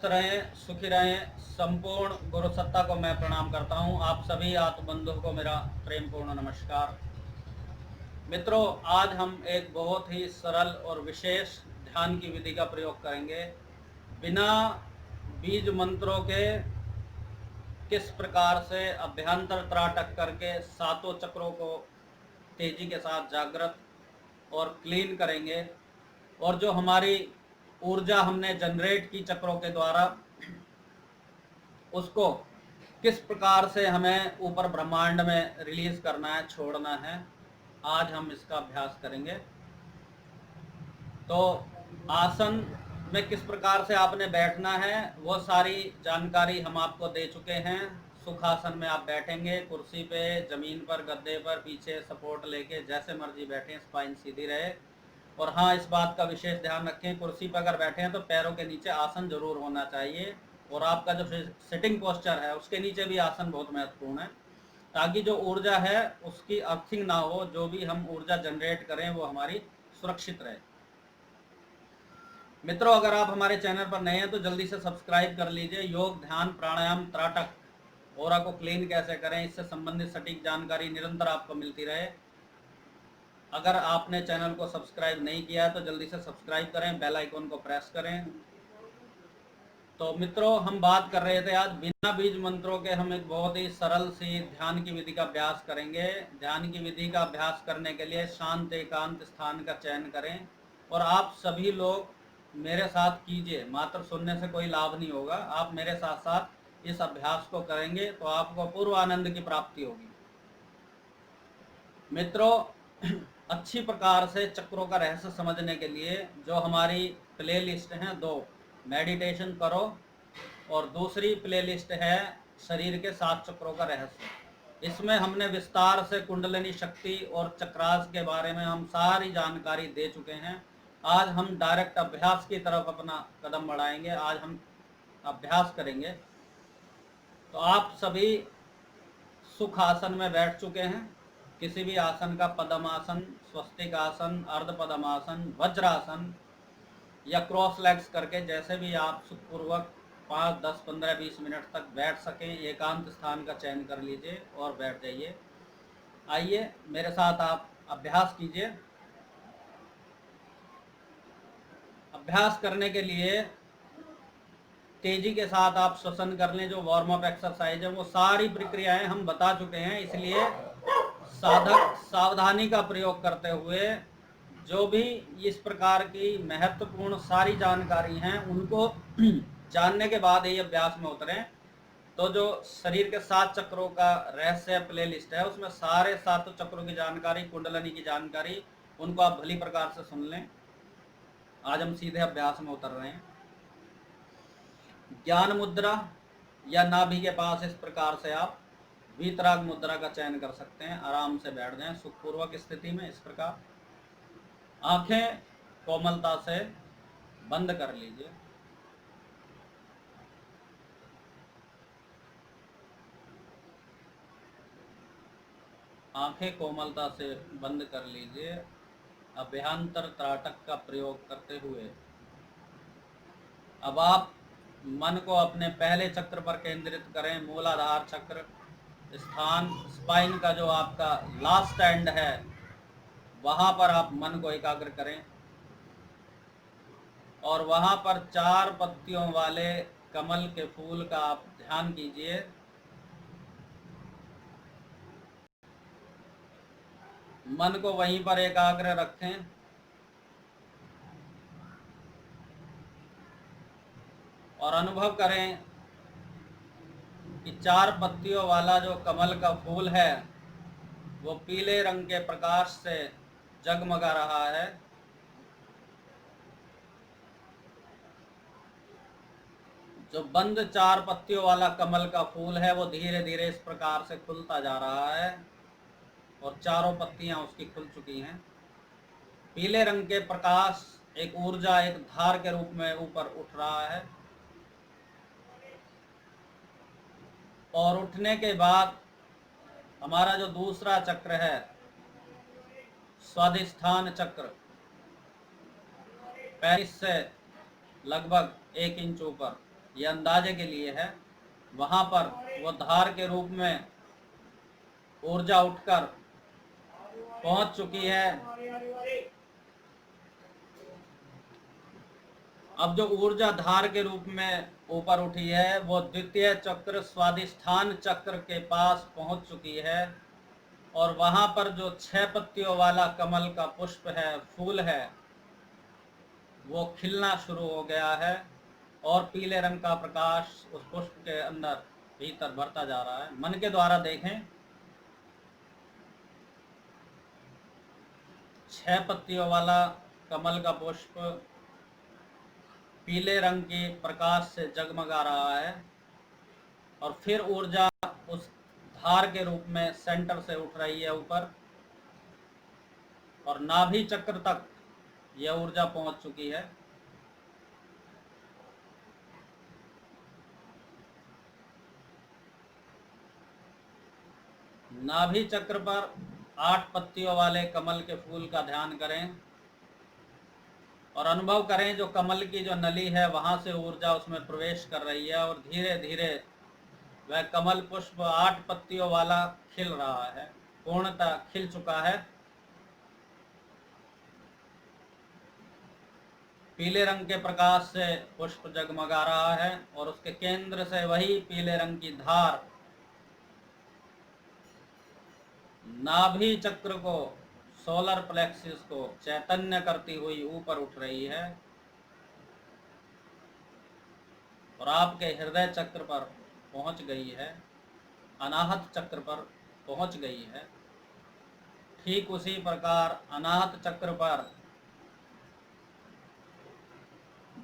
स्वस्थ रहें, सुखी रहें। संपूर्ण गुरु सत्ता को मैं प्रणाम करता हूं। आप सभी आत्म बंधुओं को मेरा प्रेम पूर्ण नमस्कार। मित्रों, आज हम एक बहुत ही सरल और विशेष ध्यान की विधि का प्रयोग करेंगे। बिना बीज मंत्रों के किस प्रकार से अभ्यंतर त्राटक करके सातों चक्रों को तेजी के साथ जागृत और क्लीन करेंगे, और जो हमारी ऊर्जा हमने जनरेट की चक्रों के द्वारा, उसको किस प्रकार से हमें ऊपर ब्रह्मांड में रिलीज करना है, छोड़ना है, आज हम इसका अभ्यास करेंगे। तो आसन में किस प्रकार से आपने बैठना है वो सारी जानकारी हम आपको दे चुके हैं। सुखासन में आप बैठेंगे, कुर्सी पे, जमीन पर, गद्दे पर, पीछे सपोर्ट लेके जैसे मर्जी बैठें, स्पाइन सीधी रहे। और हाँ, इस बात का विशेष ध्यान रखें, कुर्सी पर अगर बैठे हैं तो पैरों के नीचे आसन जरूर होना चाहिए, और आपका जो सिटिंग पोस्चर है उसके नीचे भी आसन बहुत महत्वपूर्ण है, ताकि जो ऊर्जा है उसकी अर्थिंग ना हो, जो भी हम ऊर्जा जनरेट करें वो हमारी सुरक्षित रहे। मित्रों, अगर आप हमारे चैनल पर नए हैं तो जल्दी से सब्सक्राइब कर लीजिए। योग, ध्यान, प्राणायाम, त्राटक, ओरा को क्लीन कैसे करें, इससे संबंधित सटीक जानकारी निरंतर आपको मिलती रहे। अगर आपने चैनल को सब्सक्राइब नहीं किया तो जल्दी से सब्सक्राइब करें, बेल आइकन को प्रेस करें। तो मित्रों, हम बात कर रहे थे आज बिना बीज मंत्रों के हम एक बहुत ही सरल सी ध्यान की विधि का अभ्यास करेंगे। ध्यान की विधि का अभ्यास करने के लिए शांत एकांत स्थान का चयन करें, और आप सभी लोग मेरे साथ कीजिए। मात्र सुनने से कोई लाभ नहीं होगा, आप मेरे साथ साथ इस अभ्यास को करेंगे तो आपको पूर्व आनंद की प्राप्ति होगी। मित्रों, अच्छी प्रकार से चक्रों का रहस्य समझने के लिए जो हमारी प्ले लिस्ट है, दो, मेडिटेशन करो, और दूसरी प्ले लिस्ट है शरीर के 7 चक्रों का रहस्य। इसमें हमने विस्तार से कुंडलिनी शक्ति और चक्रास के बारे में हम सारी जानकारी दे चुके हैं। आज हम डायरेक्ट अभ्यास की तरफ अपना कदम बढ़ाएंगे। आज हम अभ्यास करेंगे। तो आप सभी सुख आसन में बैठ चुके हैं। किसी भी आसन का पद्मासन, स्वस्तिक आसन, अर्ध पद्मासन, वज्रासन या क्रॉस लेग्स करके जैसे भी आप सुखपूर्वक 5, 10, 15, 20 मिनट तक बैठ सकें, एकांत स्थान का चयन कर लीजिए और बैठ जाइए। आइए मेरे साथ आप अभ्यास कीजिए। अभ्यास करने के लिए तेजी के साथ आप श्वसन कर लें। जो वार्म अप एक्सरसाइज है वो सारी प्रक्रियाएं हम बता चुके हैं, इसलिए साधक सावधानी का प्रयोग करते हुए जो भी इस प्रकार की महत्वपूर्ण सारी जानकारी हैं उनको जानने के बाद ये अभ्यास में उतरें। तो जो शरीर के 7 चक्रों का रहस्य प्ले लिस्ट है उसमें सारे 7 चक्रों की जानकारी, कुंडलिनी की जानकारी, उनको आप भली प्रकार से सुन लें। आज हम सीधे अभ्यास में उतर रहे हैं। ज्ञान मुद्रा या नाभि के पास इस प्रकार से आप वीतराग मुद्रा का चयन कर सकते हैं। आराम से बैठ जाएं सुखपूर्वक स्थिति में। इस प्रकार आंखें कोमलता से बंद कर लीजिए। आंखें कोमलता से बंद कर लीजिए। अभ्यंतर त्राटक का प्रयोग करते हुए अब आप मन को अपने पहले चक्र पर केंद्रित करें। मूलाधार चक्र स्थान, स्पाइन का जो आपका लास्ट एंड है वहां पर आप मन को एकाग्र करें, और वहां पर 4 पत्तियों वाले कमल के फूल का आप ध्यान कीजिए। मन को वहीं पर एकाग्र रखें और अनुभव करें कि 4 पत्तियों वाला जो कमल का फूल है वो पीले रंग के प्रकाश से जगमगा रहा है। जो बंद 4 पत्तियों वाला कमल का फूल है वो धीरे धीरे इस प्रकार से खुलता जा रहा है, और चारों पत्तियां उसकी खुल चुकी हैं। पीले रंग के प्रकाश एक ऊर्जा, एक धार के रूप में ऊपर उठ रहा है, और उठने के बाद हमारा जो दूसरा चक्र है, स्वाधिष्ठान चक्र, पैर से लगभग 1 इंच ऊपर, ये अंदाजे के लिए है। वहां पर वो धार के रूप में ऊर्जा उठकर पहुंच चुकी है। अब जो ऊर्जा धार के रूप में ऊपर उठी है वो द्वितीय चक्र स्वादिष्ठान चक्र के पास पहुंच चुकी है, और वहां पर जो 6 पत्तियों वाला कमल का पुष्प है, फूल है, वो खिलना शुरू हो गया है, और पीले रंग का प्रकाश उस पुष्प के अंदर भीतर भरता जा रहा है। मन के द्वारा देखें, 6 पत्तियों वाला कमल का पुष्प पीले रंग के प्रकाश से जगमगा रहा है, और फिर ऊर्जा उस धार के रूप में सेंटर से उठ रही है ऊपर, और नाभि चक्र तक यह ऊर्जा पहुंच चुकी है। नाभि चक्र पर 8 पत्तियों वाले कमल के फूल का ध्यान करें और अनुभव करें जो कमल की जो नली है वहां से ऊर्जा उसमें प्रवेश कर रही है, और धीरे धीरे वह कमल पुष्प 8 पत्तियों वाला खिल रहा है, पूर्णतः खिल चुका है। पीले रंग के प्रकाश से पुष्प जगमगा रहा है, और उसके केंद्र से वही पीले रंग की धार नाभि चक्र को, सोलर प्लेक्सिस को चैतन्य करती हुई ऊपर उठ रही है, और आपके हृदय चक्र पर पहुंच गई है, अनाहत चक्र पर पहुंच गई है। ठीक उसी प्रकार अनाहत चक्र पर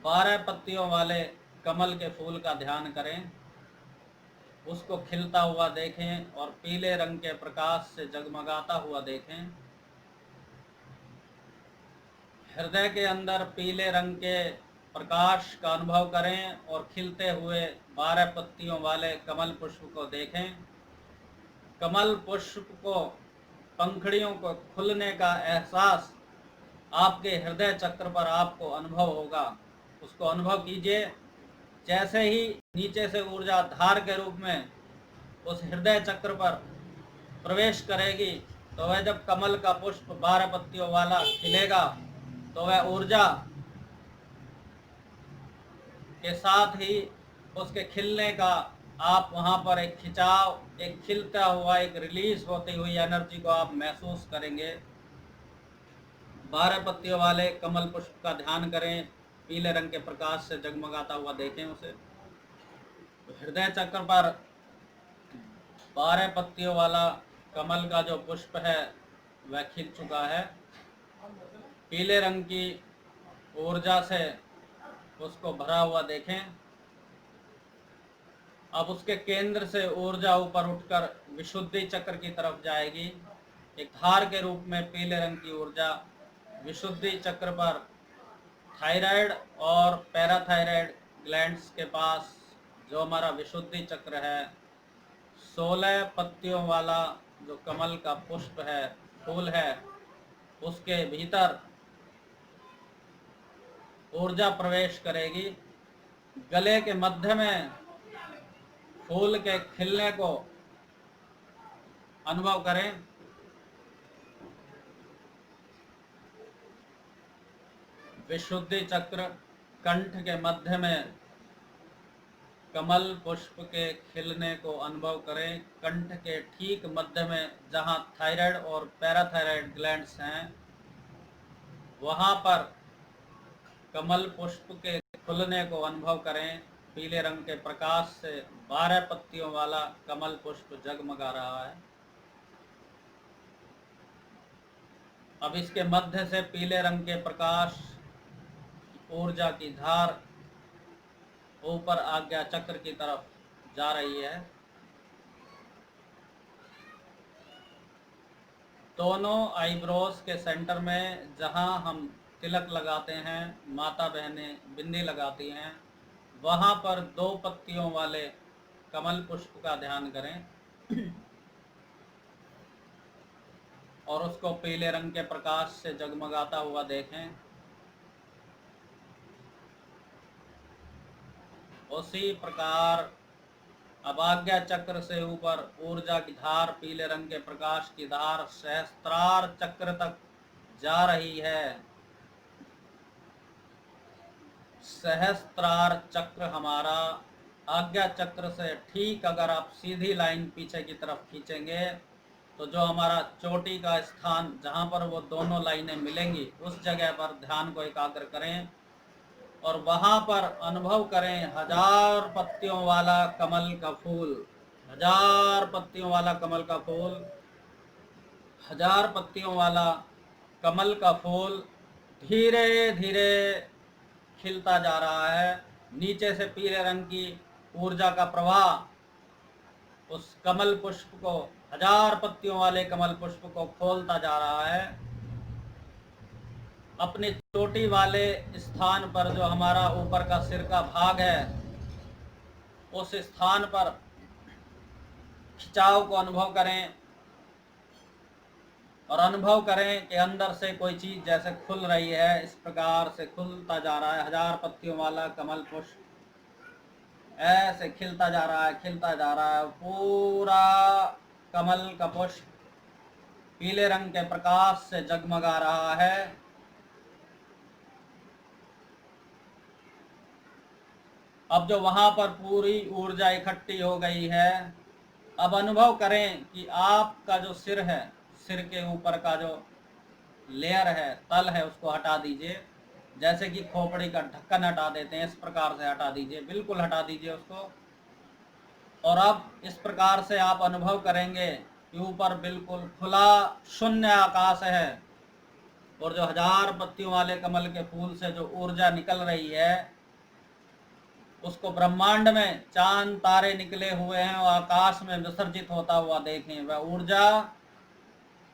12 पत्तियों वाले कमल के फूल का ध्यान करें, उसको खिलता हुआ देखें और पीले रंग के प्रकाश से जगमगाता हुआ देखें। हृदय के अंदर पीले रंग के प्रकाश का अनुभव करें और खिलते हुए 12 पत्तियों वाले कमल पुष्प को देखें। कमल पुष्प को, पंखड़ियों को खुलने का एहसास आपके हृदय चक्र पर आपको अनुभव होगा। उसको अनुभव कीजिए। जैसे ही नीचे से ऊर्जा धार के रूप में उस हृदय चक्र पर प्रवेश करेगी, तो वह जब कमल का पुष्प 12 पत्तियों वाला खिलेगा, तो वह ऊर्जा के साथ ही उसके खिलने का आप वहां पर एक खिंचाव, एक खिलता हुआ, एक रिलीज होती हुई एनर्जी को आप महसूस करेंगे। 12 पत्तियों वाले कमल पुष्प का ध्यान करें, पीले रंग के प्रकाश से जगमगाता हुआ देखें उसे। हृदय चक्र पर 12 पत्तियों वाला कमल का जो पुष्प है वह खिल चुका है। पीले रंग की ऊर्जा से उसको भरा हुआ देखें। अब उसके केंद्र से ऊर्जा ऊपर उठकर विशुद्धि चक्र की तरफ जाएगी। एक धार के रूप में पीले रंग की ऊर्जा विशुद्धि चक्र पर थायराइड और पैराथायराइड ग्लैंड्स के पास, जो हमारा विशुद्धि चक्र है, 16 पत्तियों वाला जो कमल का पुष्प है, फूल है, उसके भीतर ऊर्जा प्रवेश करेगी। गले के मध्य में फूल के खिलने को अनुभव करें। विशुद्धि चक्र, कंठ के मध्य में कमल पुष्प के खिलने को अनुभव करें। कंठ के ठीक मध्य में जहां थायराइड और पैराथायराइड ग्लैंड्स हैं, वहां पर कमल पुष्प के खुलने को अनुभव करें। पीले रंग के प्रकाश से 12 पत्तियों वाला कमल पुष्प जगमगा रहा है। अब इसके मध्य से पीले रंग के प्रकाश, ऊर्जा की धार ऊपर आज्ञा चक्र की तरफ जा रही है। दोनों आईब्रोज के सेंटर में जहां हम तिलक लगाते हैं, माता बहनें बिंदी लगाती हैं, वहां पर 2 पत्तियों वाले कमल पुष्प का ध्यान करें और उसको पीले रंग के प्रकाश से जगमगाता हुआ देखें। उसी प्रकार अब आज्ञा चक्र से ऊपर ऊर्जा की धार, पीले रंग के प्रकाश की धार सहस्त्रार चक्र तक जा रही है। सहस्त्रार चक्र हमारा आज्ञा चक्र से ठीक अगर आप सीधी लाइन पीछे की तरफ खींचेंगे तो जो हमारा चोटी का स्थान जहाँ पर वो दोनों लाइनें मिलेंगी उस जगह पर ध्यान को एकाग्र करें और वहाँ पर अनुभव करें 1000 पत्तियों वाला कमल का फूल। 1000 पत्तियों वाला कमल का फूल, 1000 पत्तियों वाला कमल का फूल धीरे धीरे खिलता जा रहा है। नीचे से पीले रंग की ऊर्जा का प्रवाह उस कमल पुष्प को, 1000 पत्तियों वाले कमल पुष्प को खोलता जा रहा है। अपनी चोटी वाले स्थान पर जो हमारा ऊपर का सिर का भाग है उस स्थान पर खिंचाव को अनुभव करें और अनुभव करें कि अंदर से कोई चीज जैसे खुल रही है। इस प्रकार से खुलता जा रहा है 1000 पत्तियों वाला कमल पुष्प, ऐसे खिलता जा रहा है, खिलता जा रहा है। पूरा कमल का पुष्प पीले रंग के प्रकाश से जगमगा रहा है। अब जो वहां पर पूरी ऊर्जा इकट्ठी हो गई है, अब अनुभव करें कि आपका जो सिर है, सिर के ऊपर का जो लेयर है, तल है, उसको हटा दीजिए। जैसे कि खोपड़ी का ढक्कन हटा देते हैं, इस प्रकार से हटा दीजिए, बिल्कुल हटा दीजिए उसको। और अब इस प्रकार से आप अनुभव करेंगे कि ऊपर बिल्कुल खुला शून्य आकाश है और जो 1000 पत्तियों वाले कमल के फूल से जो ऊर्जा निकल रही है उसको ब्रह्मांड में चांद तारे निकले हुए हैं और आकाश में विसर्जित होता हुआ देखें। वह ऊर्जा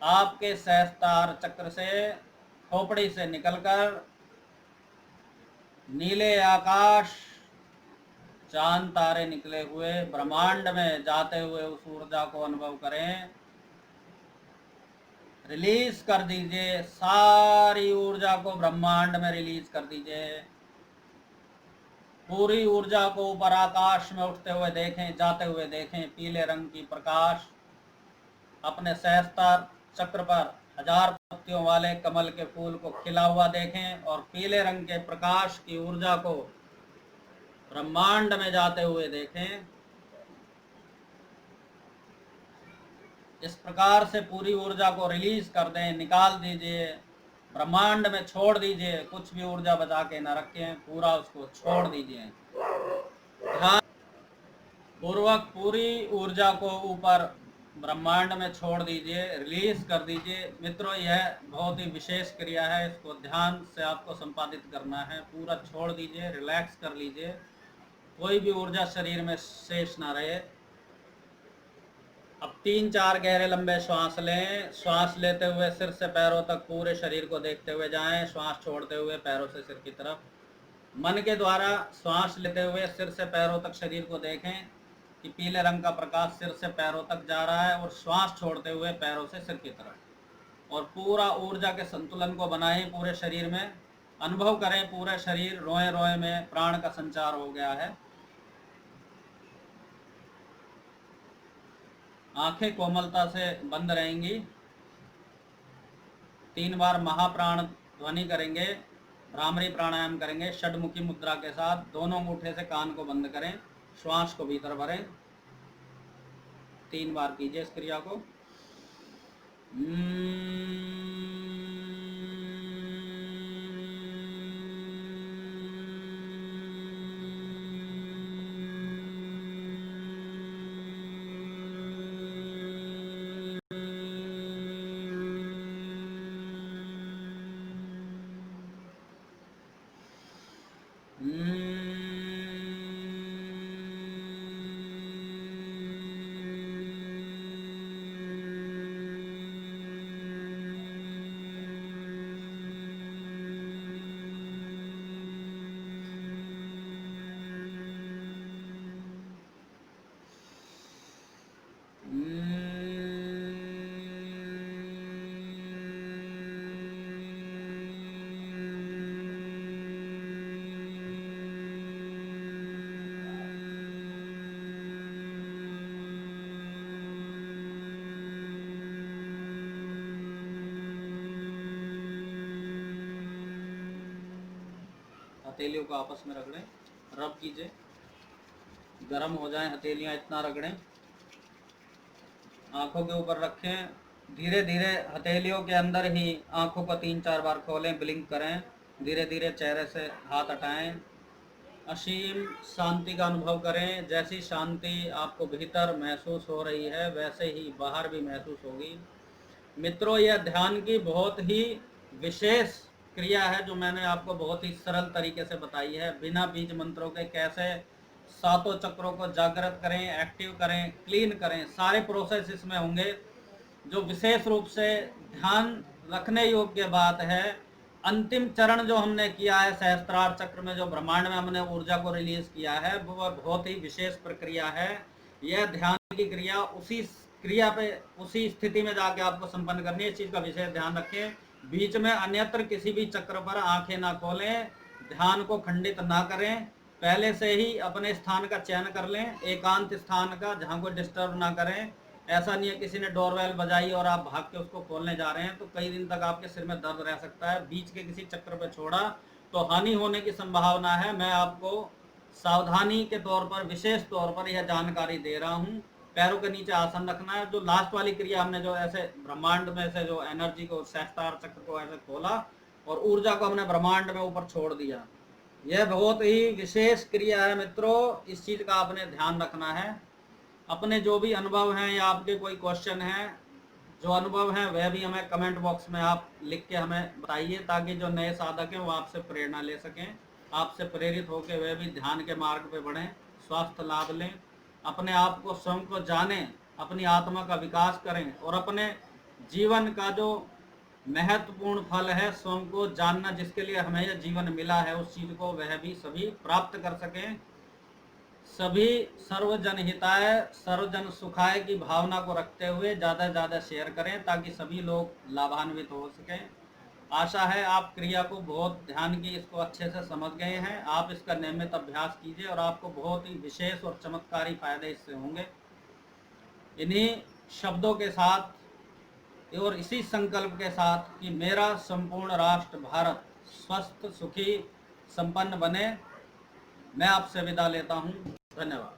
आपके सहस्त्रार चक्र से, खोपड़ी से निकलकर नीले आकाश, चांद तारे निकले हुए ब्रह्मांड में जाते हुए उस ऊर्जा को अनुभव करें। रिलीज कर दीजिए, सारी ऊर्जा को ब्रह्मांड में रिलीज कर दीजिए। पूरी ऊर्जा को ऊपर आकाश में उठते हुए देखें, जाते हुए देखें। पीले रंग की प्रकाश अपने सहस्त्रार चक्र पर 1000 पत्तियों वाले कमल के फूल को खिला हुआ देखें और पीले रंग के प्रकाश की ऊर्जा को ब्रह्मांड में जाते हुए देखें। इस प्रकार से पूरी ऊर्जा को रिलीज कर दें, निकाल दीजिए, ब्रह्मांड में छोड़ दीजिए। कुछ भी ऊर्जा बचा के न रखें, पूरा उसको छोड़ दीजिए। ध्यान पूर्वक पूरी ऊर्जा को ऊपर ब्रह्मांड में छोड़ दीजिए, रिलीज कर दीजिए। मित्रों, यह बहुत ही विशेष क्रिया है, इसको ध्यान से आपको संपादित करना है। पूरा छोड़ दीजिए, रिलैक्स कर लीजिए, कोई भी ऊर्जा शरीर में शेष ना रहे। अब 3-4 गहरे लंबे श्वास लें। श्वास लेते हुए सिर से पैरों तक पूरे शरीर को देखते हुए जाएं। श्वास छोड़ते हुए पैरों से सिर की तरफ। मन के द्वारा श्वास लेते हुए सिर से पैरों तक शरीर को देखें कि पीले रंग का प्रकाश सिर से पैरों तक जा रहा है और श्वास छोड़ते हुए पैरों से सिर की तरफ। और पूरा ऊर्जा के संतुलन को बनाएं पूरे शरीर में। अनुभव करें पूरे शरीर, रोए रोए में प्राण का संचार हो गया है। आंखें कोमलता से बंद रहेंगी। 3 बार महाप्राण ध्वनि करेंगे, भ्रामरी प्राणायाम करेंगे षडमुखी मुद्रा के साथ। दोनों अंगूठे से कान को बंद करें, श्वास को भीतर भरें। 3 बार कीजिए इस क्रिया को। हथेलियों को आपस में रगड़ें, रब कीजिए, गर्म हो जाएं हथेलियां, इतना रगड़ें। आंखों के ऊपर रखें, धीरे धीरे हथेलियों के अंदर ही आंखों को 3-4 बार खोलें, ब्लिंक करें, धीरे धीरे चेहरे से हाथ हटाएं। असीम शांति का अनुभव करें। जैसी शांति आपको भीतर महसूस हो रही है वैसे ही बाहर भी महसूस होगी। मित्रों, यह ध्यान की बहुत ही विशेष क्रिया है जो मैंने आपको बहुत ही सरल तरीके से बताई है। बिना बीज मंत्रों के कैसे सातों चक्रों को जागृत करें, एक्टिव करें, क्लीन करें, सारे प्रोसेस इसमें होंगे। जो विशेष रूप से ध्यान रखने योग्य बात है, अंतिम चरण जो हमने किया है सहस्त्रार चक्र में, जो ब्रह्मांड में हमने ऊर्जा को रिलीज किया है, वो बहुत ही विशेष प्रक्रिया है। यह ध्यान की क्रिया उसी क्रिया पे, उसी स्थिति में जाके आपको संपन्न करनी है। इस चीज का विशेष ध्यान रखें। बीच में अन्यत्र किसी भी चक्र पर आंखें ना खोलें, ध्यान को खंडित ना करें। पहले से ही अपने स्थान का चयन कर लें, एकांत स्थान का, जहाँ कोई डिस्टर्ब ना करें। ऐसा नहीं है किसी ने डोरबेल बजाई और आप भाग के उसको खोलने जा रहे हैं तो कई दिन तक आपके सिर में दर्द रह सकता है। बीच के किसी चक्र पे छोड़ा तो हानि होने की संभावना है। मैं आपको सावधानी के तौर पर, विशेष तौर पर यह जानकारी दे रहा हूँ। पैरों के नीचे आसन रखना है। जो लास्ट वाली क्रिया हमने जो ऐसे ब्रह्मांड में से जो एनर्जी को, सहस्त्रार चक्र को ऐसे खोला और ऊर्जा को हमने ब्रह्मांड में ऊपर छोड़ दिया, यह बहुत ही विशेष क्रिया है मित्रों। इस चीज का आपने ध्यान रखना है। अपने जो भी अनुभव हैं या आपके कोई क्वेश्चन हैं, जो अनुभव हैं वह भी हमें कमेंट बॉक्स में आप लिख के हमें बताइए, ताकि जो नए साधक हैं वो आपसे प्रेरणा ले सकें, आपसे प्रेरित होकर वह भी ध्यान के मार्ग पे बढ़ें, स्वास्थ्य लाभ लें, अपने आप को, स्वयं को जानें, अपनी आत्मा का विकास करें और अपने जीवन का जो महत्वपूर्ण फल है, स्वयं को जानना, जिसके लिए हमें यह जीवन मिला है, उस चीज को वह भी सभी प्राप्त कर सकें। सभी सर्वजन हिताय सर्वजन सुखाय की भावना को रखते हुए ज़्यादा से ज़्यादा शेयर करें ताकि सभी लोग लाभान्वित हो सकें। आशा है आप क्रिया को बहुत ध्यान की इसको अच्छे से समझ गए हैं। आप इसका नियमित अभ्यास कीजिए और आपको बहुत ही विशेष और चमत्कारी फायदे इससे होंगे। इन्हीं शब्दों के साथ और इसी संकल्प के साथ कि मेरा संपूर्ण राष्ट्र भारत स्वस्थ, सुखी, संपन्न बने, मैं आपसे विदा लेता हूँ। धन्यवाद।